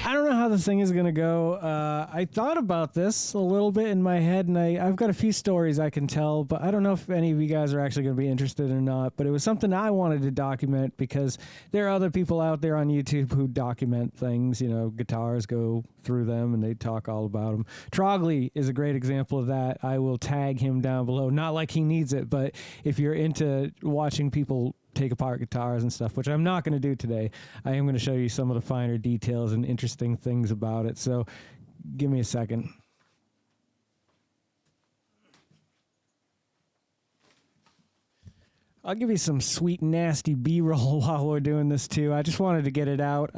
I don't know how this thing is going to go. I thought about this a little bit in my head, and I've got a few stories I can tell, but I don't know if any of you guys are actually going to be interested or not. But it was something I wanted to document because there are other people out there on YouTube who document things. You know, guitars, go through them, and they talk all about them. Trogley is a great example of that. I will tag him down below. Not like he needs it, but if you're into watching people take apart guitars and stuff, which I'm not going to do today. I am going to show you some of the finer details and interesting things about it. So give me a second. I'll give you some sweet, nasty B-roll while we're doing this too. I just wanted to get it out.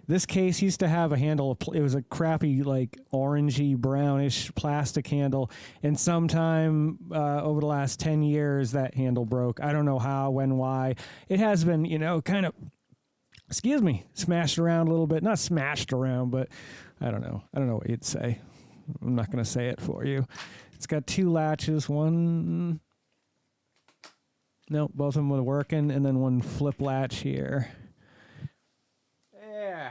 This case used to have a handle. It was a crappy, like, orangey, brownish plastic handle. And sometime over the last 10 years, that handle broke. I don't know how, when, why. It has been, you know, kind of, smashed around a little bit. Not smashed around, but I don't know. I don't know what you'd say. I'm not going to say it for you. It's got two latches. One... No, both of them were working. And then one flip latch here. Yeah.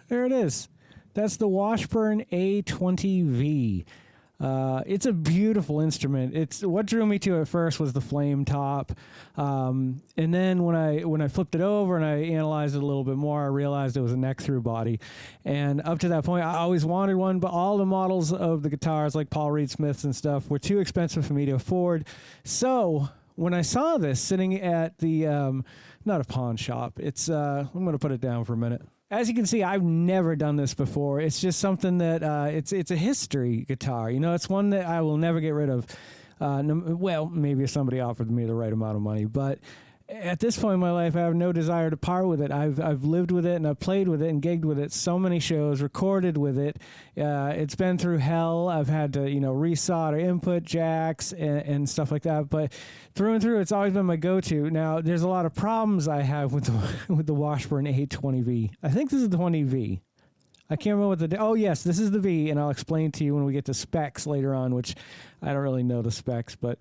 There it is. That's the Washburn A20V. It's a beautiful instrument. It's what drew me to it first was the flame top, and then when I flipped it over and I analyzed it a little bit more, I realized it was a neck-thru body. And up to that point, I always wanted one, but all the models of the guitars, like Paul Reed Smiths and stuff, were too expensive for me to afford. So when I saw this sitting at the not a pawn shop, it's I'm going to put it down for a minute. As you can see, I've never done this before. It's just something that it's a history guitar. You know, it's one that I will never get rid of. Well, maybe if somebody offered me the right amount of money, but at this point in my life, I have no desire to part with it. I've lived with it and I've played with it and gigged with it so many shows, recorded with it. It's been through hell. I've had to, resolder input jacks and stuff like that. But through and through, it's always been my go-to. Now, there's a lot of problems I have with the Washburn A20V. I think this is the 20V. I can't remember what oh yes, this is the V, and I'll explain to you when we get to specs later on, which I don't really know the specs, but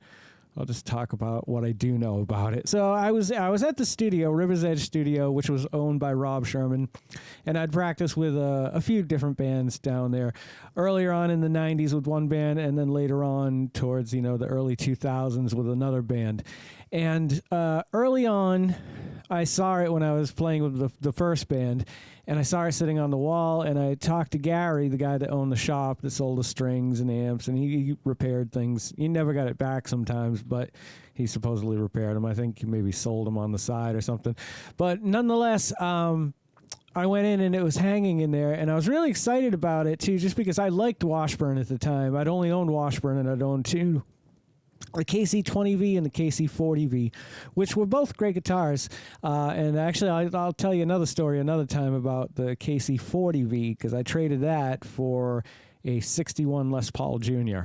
I'll just talk about what I do know about it. So I was at the studio, River's Edge Studio, which was owned by Rob Sherman, and I'd practice with a few different bands down there. Earlier on in the 90s with one band, and then later on towards, the early 2000s with another band. And early on, I saw it when I was playing with the first band, and I saw it sitting on the wall, and I talked to Gary, the guy that owned the shop that sold the strings and amps, and he repaired things. He never got it back sometimes, but he supposedly repaired them. I think he maybe sold them on the side or something. But nonetheless, I went in and it was hanging in there, and I was really excited about it too, just because I liked Washburn at the time. I'd only owned Washburn, and I'd owned two, the KC20V and the KC40V, which were both great guitars. And actually, I'll tell you another story another time about the KC40V, because I traded that for a 61 Les Paul Jr.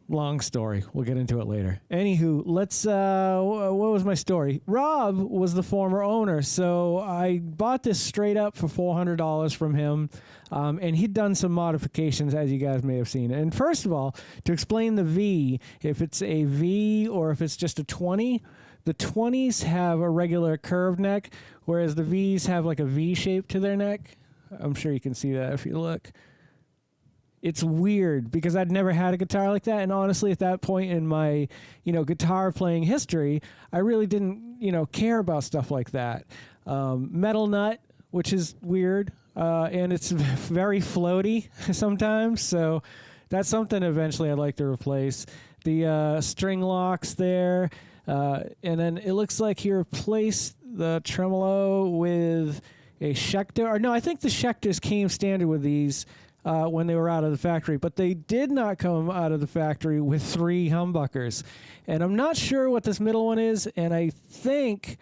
Long story. We'll get into it later. Anywho, let's, what was my story? Rob was the former owner, so I bought this straight up for $400 from him, and he'd done some modifications, as you guys may have seen. And first of all, to explain the V, if it's a V or if it's just a 20, the 20s have a regular curved neck, whereas the Vs have like a V shape to their neck. I'm sure you can see that if you look. It's weird because I'd never had a guitar like that. And honestly, at that point in my, guitar playing history, I really didn't, care about stuff like that. Metal nut, which is weird. And it's very floaty sometimes. So that's something eventually I'd like to replace. The string locks there. And then it looks like he replaced the tremolo with a Schecter. Or no, I think the Schechters came standard with these when they were out of the factory, but they did not come out of the factory with 3 humbuckers. And I'm not sure what this middle one is, and I think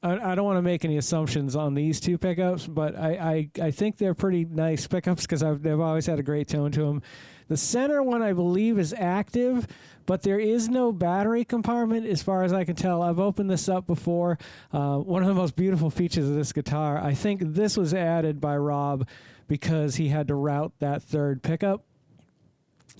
I don't want to make any assumptions on these two pickups, but I think they're pretty nice pickups because they've always had a great tone to them. The center one, I believe, is active, but there is no battery compartment as far as I can tell. I've opened this up before. One of the most beautiful features of this guitar, I think this was added by Rob because he had to route that third pickup.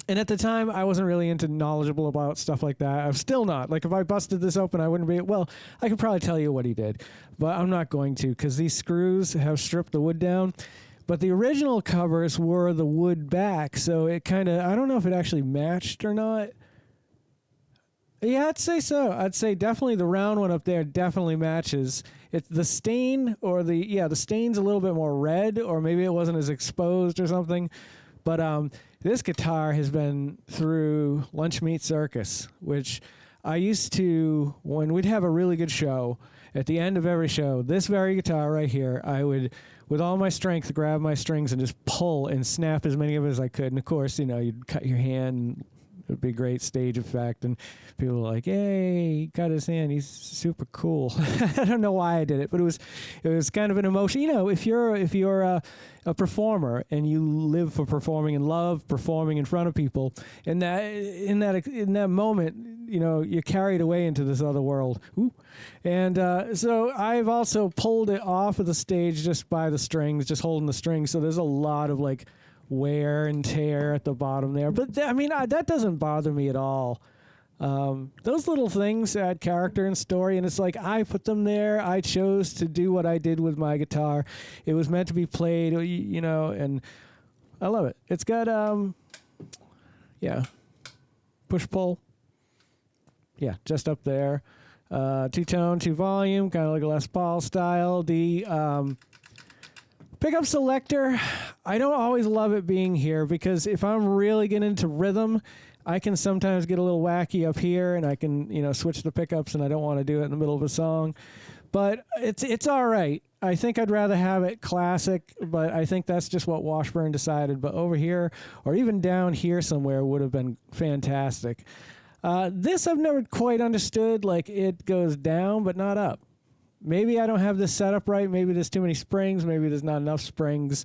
And at the time, I wasn't really knowledgeable about stuff like that. I'm still not. Like, if I busted this open, I wouldn't be... Well, I could probably tell you what he did, but I'm not going to because these screws have stripped the wood down. But the original covers were the wood back, so it kind of... I don't know if it actually matched or not. Yeah, I'd say so. I'd say definitely the round one up there definitely matches. It's the stain or the stain's a little bit more red, or maybe it wasn't as exposed or something. But this guitar has been through Lunch Meat Circus, which I used to, when we'd have a really good show, at the end of every show, this very guitar right here, I would, with all my strength, grab my strings and just pull and snap as many of it as I could. And of course, you'd cut your hand, and it would be a great stage effect. And people were like, "Yay, he cut his hand. He's super cool." I don't know why I did it, but it was kind of an emotion. If you're a performer and you live for performing and love performing in front of people, in that moment, you're carried away into this other world. Ooh. And so I've also pulled it off of the stage just by the strings, just holding the strings. So there's a lot of like wear and tear at the bottom there. But that doesn't bother me at all. Those little things add character and story, and it's like I put them there. I chose to do what I did with my guitar. It was meant to be played, and I love it. It's got push pull, just up there, two-tone, two-volume, kind of like a Les Paul style. The pickup selector, I don't always love it being here because if I'm really getting into rhythm, I can sometimes get a little wacky up here, and I can, switch the pickups, and I don't want to do it in the middle of a song. But it's all right. I think I'd rather have it classic, but I think that's just what Washburn decided. But over here, or even down here somewhere, would have been fantastic. This I've never quite understood. Like, it goes down, but not up. Maybe I don't have this set up right. Maybe there's too many springs. Maybe there's not enough springs.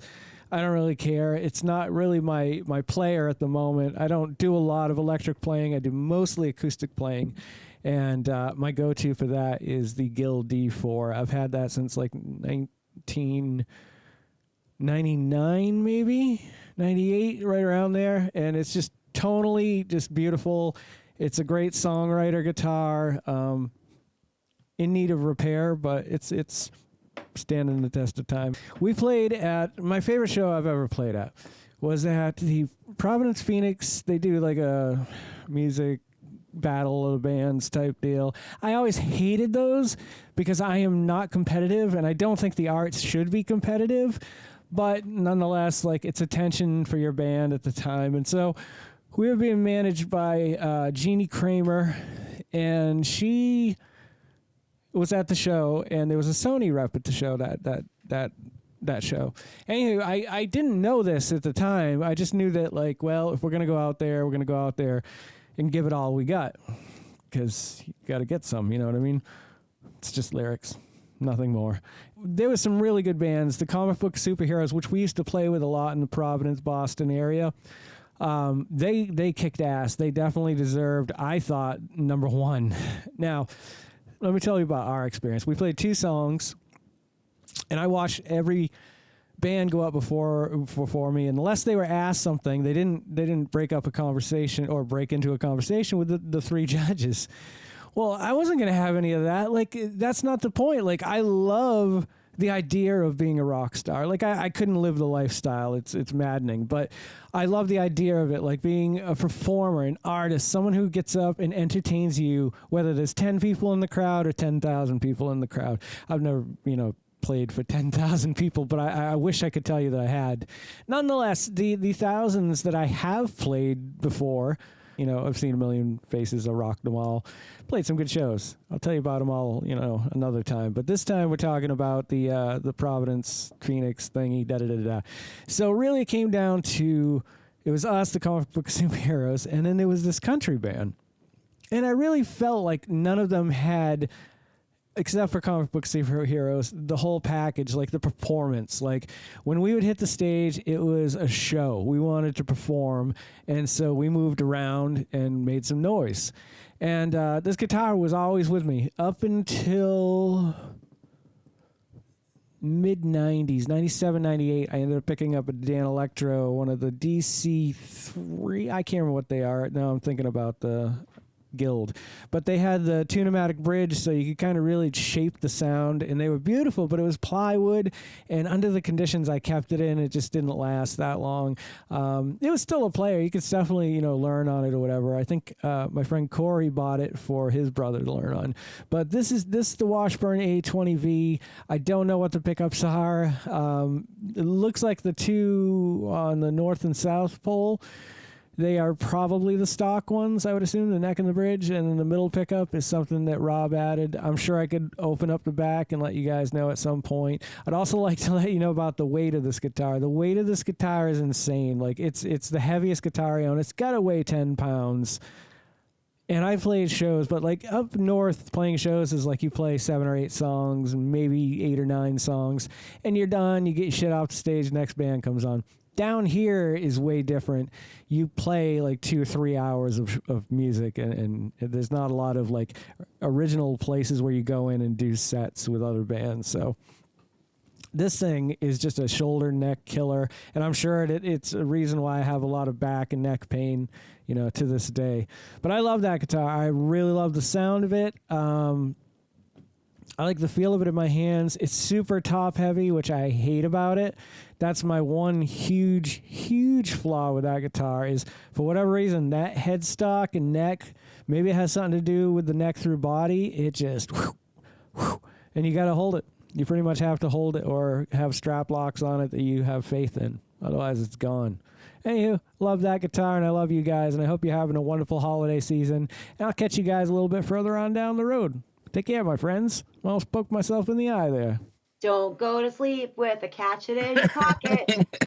I don't really care. It's not really my player at the moment. I don't do a lot of electric playing. I do mostly acoustic playing. And my go-to for that is the Gill D4. I've had that since like 1999, maybe 98, right around there. And it's just tonally just beautiful. It's a great songwriter guitar, in need of repair, but it's standing the test of time. We played at, my favorite show I've ever played at was at the Providence Phoenix. They do like a music battle of the bands type deal. I always hated those because I am not competitive, and I don't think the arts should be competitive, but nonetheless, like, it's attention for your band at the time. And so we were being managed by Jeannie Kramer, and she was at the show, and there was a Sony rep at the show that show. Anyway, I didn't know this at the time. I just knew that, like, well, if we're going to go out there, we're going to go out there and give it all we got, because you got to get some, you know what I mean? It's just lyrics, nothing more. There was some really good bands. The Comic Book Superheroes, which we used to play with a lot in the Providence, Boston area, they kicked ass. They definitely deserved, I thought, number one. Now, let me tell you about our experience. We played 2 songs, and I watched every band go up before me, and unless they were asked something, they didn't break up a conversation or break into a conversation with the 3 judges. Well, I wasn't going to have any of that. Like, that's not the point. Like, I love the idea of being a rock star. Like, I couldn't live the lifestyle. It's maddening. But I love the idea of it, like being a performer, an artist, someone who gets up and entertains you, whether there's 10 people in the crowd or 10,000 people in the crowd. I've never, played for 10,000 people, but I wish I could tell you that I had. Nonetheless, the thousands that I have played before, I've seen a million faces. I rocked them all. Played some good shows. I'll tell you about them all, another time. But this time we're talking about the Providence Phoenix thingy. So really, it came down to, it was us, the Comic Book Superheroes, and then there was this country band, and I really felt like none of them had except for comic book superheroes, the whole package, like the performance. Like when we would hit the stage, it was a show. We wanted to perform, and so we moved around and made some noise. And this guitar was always with me up until mid-90s, 97, 98. I ended up picking up a Dan Electro, one of the DC3. I can't remember what they are. Now I'm thinking about the Guild, but they had the Tune-o-matic bridge, so you could kind of really shape the sound, and they were beautiful, but it was plywood, and under the conditions I kept it in, it just didn't last that long. It was still a player. You could definitely, learn on it or whatever. I think my friend Corey bought it for his brother to learn on, but this is the Washburn A20V. I don't know what the pickups are. It looks like the two on the north and south pole. They are probably the stock ones, I would assume, the neck and the bridge, and then the middle pickup is something that Rob added. I'm sure I could open up the back and let you guys know at some point. I'd also like to let you know about the weight of this guitar. The weight of this guitar is insane. Like, it's the heaviest guitar I own. It's got to weigh 10 pounds. And I played shows, but like up north, playing shows is like you play 7 or 8 songs, maybe 8 or 9 songs, and you're done. You get your shit off the stage, next band comes on. Down here is way different. You play like 2 or 3 hours of music, and there's not a lot of like original places where you go in and do sets with other bands. So this thing is just a shoulder neck killer, and I'm sure it's a reason why I have a lot of back and neck pain, to this day. But I love that guitar. I really love the sound of it. I like the feel of it in my hands. It's super top heavy, which I hate about it. That's my one huge, huge flaw with that guitar is, for whatever reason, that headstock and neck, maybe it has something to do with the neck-thru body. It just, and you got to hold it. You pretty much have to hold it or have strap locks on it that you have faith in. Otherwise, it's gone. Anywho, love that guitar, and I love you guys, and I hope you're having a wonderful holiday season. And I'll catch you guys a little bit further on down the road. Take care, my friends. I almost poked myself in the eye there. Don't go to sleep with a catch it in your pocket.